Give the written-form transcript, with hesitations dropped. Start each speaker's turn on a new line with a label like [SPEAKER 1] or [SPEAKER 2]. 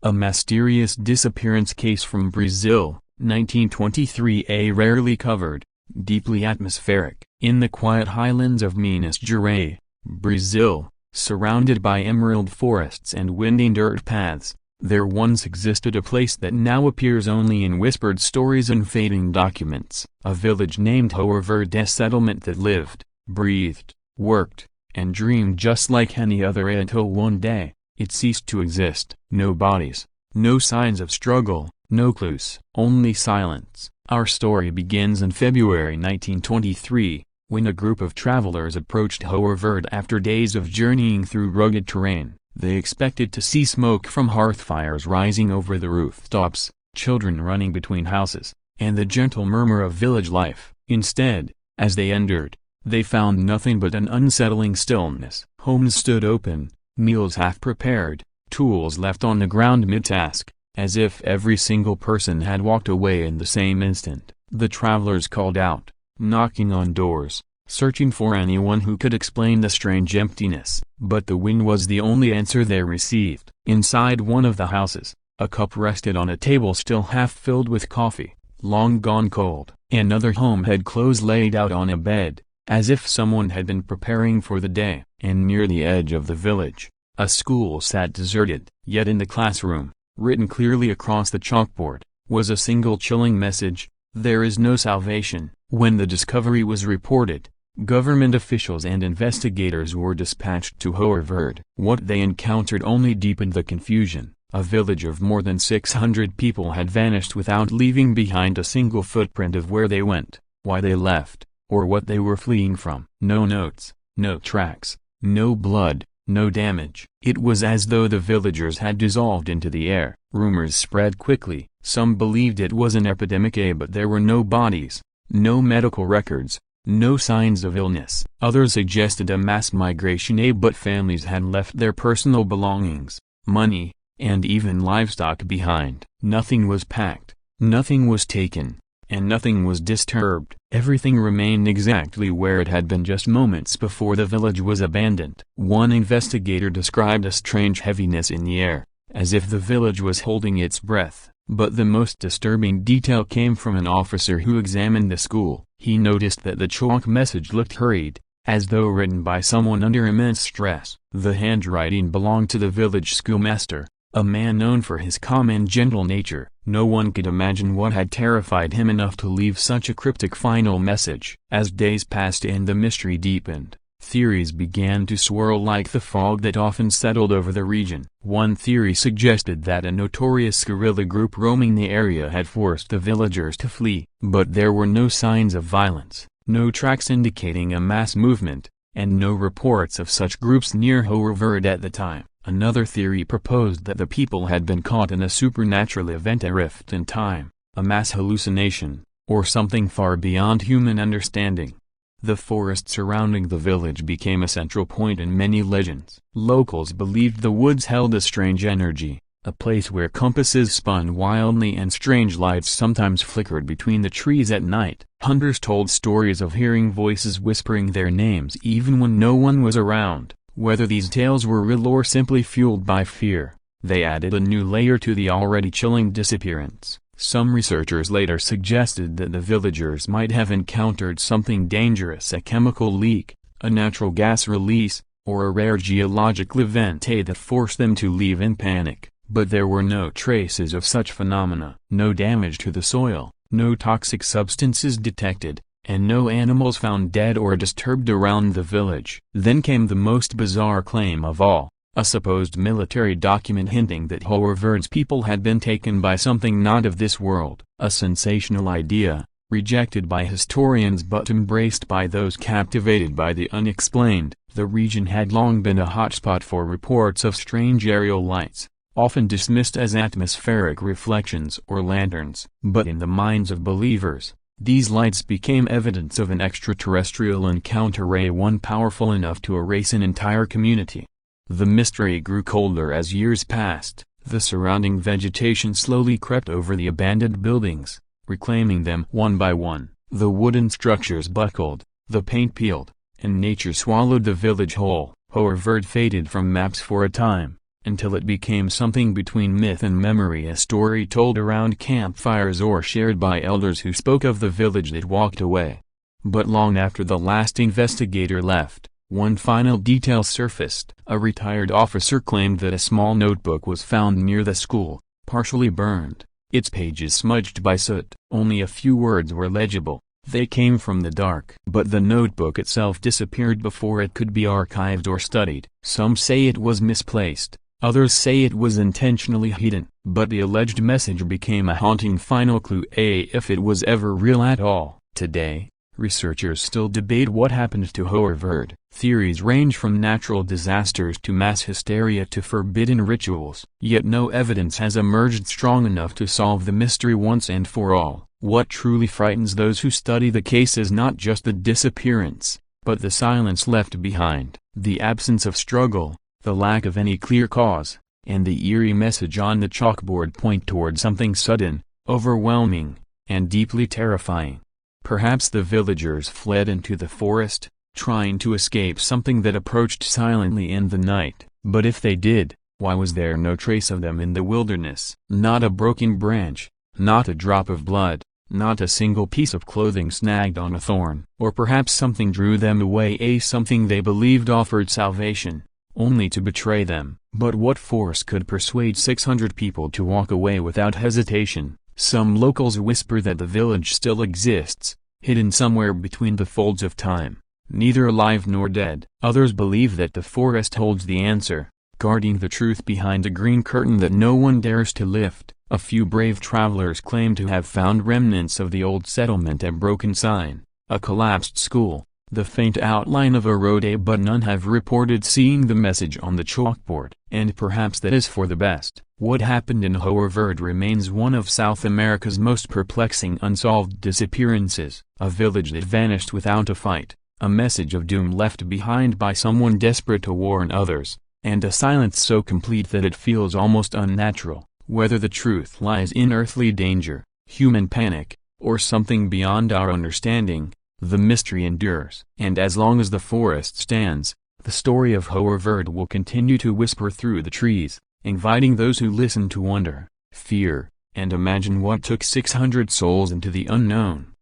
[SPEAKER 1] A mysterious disappearance case from Brazil, 1923. A rarely covered, deeply atmospheric. In the quiet highlands of Minas Gerais, Brazil, surrounded by emerald forests and winding dirt paths, there once existed a place that now appears only in whispered stories and fading documents. A village named Hoer Verde, a settlement that lived, breathed, worked, and dreamed just like any other until one day, it ceased to exist. No bodies, no signs of struggle, no clues, only silence. Our story begins in February 1923, when a group of travelers approached Hoer Verde after days of journeying through rugged terrain. They expected to see smoke from hearth fires rising over the rooftops, children running between houses, and the gentle murmur of village life. Instead, as they entered, they found nothing but an unsettling stillness. Homes stood open, meals half prepared, tools left on the ground mid-task, as if every single person had walked away in the same instant. The travelers called out, knocking on doors, searching for anyone who could explain the strange emptiness. But the wind was the only answer they received. Inside one of the houses, a cup rested on a table still half filled with coffee, long gone cold. Another home had clothes laid out on a bed, as if someone had been preparing for the day. And near the edge of the village, a school sat deserted. Yet in the classroom, written clearly across the chalkboard, was a single chilling message: there is no salvation. When the discovery was reported, government officials and investigators were dispatched to Hoer Verde. What they encountered only deepened the confusion. A village of more than 600 people had vanished without leaving behind a single footprint of where they went, why they left, or what they were fleeing from. No notes, no tracks, no blood, no damage. It was as though the villagers had dissolved into the air. Rumors spread quickly. Some believed it was an epidemic, but there were no bodies, no medical records, no signs of illness. Others suggested a mass migration, but families had left their personal belongings, money, and even livestock behind. Nothing was packed, nothing was taken, and nothing was disturbed. Everything remained exactly where it had been just moments before the village was abandoned. One investigator described a strange heaviness in the air, as if the village was holding its breath. But the most disturbing detail came from an officer who examined the school. He noticed that the chalk message looked hurried, as though written by someone under immense stress. The handwriting belonged to the village schoolmaster, a man known for his calm and gentle nature. No one could imagine what had terrified him enough to leave such a cryptic final message. As days passed and the mystery deepened, theories began to swirl like the fog that often settled over the region. One theory suggested that a notorious guerrilla group roaming the area had forced the villagers to flee. But there were no signs of violence, no tracks indicating a mass movement, and no reports of such groups near Hoer Verde at the time. Another theory proposed that the people had been caught in a supernatural event, a rift in time, a mass hallucination, or something far beyond human understanding. The forest surrounding the village became a central point in many legends. Locals believed the woods held a strange energy, a place where compasses spun wildly and strange lights sometimes flickered between the trees at night. Hunters told stories of hearing voices whispering their names even when no one was around. Whether these tales were real or simply fueled by fear, they added a new layer to the already chilling disappearance. Some researchers later suggested that the villagers might have encountered something dangerous, a chemical leak, a natural gas release, or a rare geological event that forced them to leave in panic. But there were no traces of such phenomena. No damage to the soil, no toxic substances detected, and no animals found dead or disturbed around the village. Then came the most bizarre claim of all, a supposed military document hinting that Hoer Verde's people had been taken by something not of this world. A sensational idea, rejected by historians but embraced by those captivated by the unexplained. The region had long been a hotspot for reports of strange aerial lights, often dismissed as atmospheric reflections or lanterns. But in the minds of believers, these lights became evidence of an extraterrestrial encounter, one powerful enough to erase an entire community. The mystery grew colder as years passed. The surrounding vegetation slowly crept over the abandoned buildings, reclaiming them one by one. The wooden structures buckled, the paint peeled, and nature swallowed the village whole. Hoer Verde faded from maps for a time, until it became something between myth and memory, a story told around campfires or shared by elders who spoke of the village that walked away. But long after the last investigator left, one final detail surfaced. A retired officer claimed that a small notebook was found near the school, partially burned, its pages smudged by soot. Only a few words were legible. They came from the dark. But the notebook itself disappeared before it could be archived or studied. Some say it was misplaced, others say it was intentionally hidden. But the alleged message became a haunting final clue, if it was ever real at all. Today, researchers still debate what happened to Hoer Verde. Theories range from natural disasters to mass hysteria to forbidden rituals. Yet no evidence has emerged strong enough to solve the mystery once and for all. What truly frightens those who study the case is not just the disappearance, but the silence left behind, the absence of struggle, the lack of any clear cause, and the eerie message on the chalkboard point toward something sudden, overwhelming, and deeply terrifying. Perhaps the villagers fled into the forest, trying to escape something that approached silently in the night. But if they did, why was there no trace of them in the wilderness? Not a broken branch, not a drop of blood, not a single piece of clothing snagged on a thorn. Or perhaps something drew them away, something they believed offered salvation, only to betray them. But what force could persuade 600 people to walk away without hesitation? Some locals whisper that the village still exists, hidden somewhere between the folds of time, neither alive nor dead. Others believe that the forest holds the answer, guarding the truth behind a green curtain that no one dares to lift. A few brave travelers claim to have found remnants of the old settlement, a broken sign, a collapsed school, the faint outline of a road, but none have reported seeing the message on the chalkboard. And perhaps that is for the best. What happened in Hoer Verde remains one of South America's most perplexing unsolved disappearances. A village that vanished without a fight, a message of doom left behind by someone desperate to warn others, and a silence so complete that it feels almost unnatural. Whether the truth lies in earthly danger, human panic, or something beyond our understanding, the mystery endures. And as long as the forest stands, the story of Hoer Verde will continue to whisper through the trees, inviting those who listen to wonder, fear, and imagine what took 600 souls into the unknown.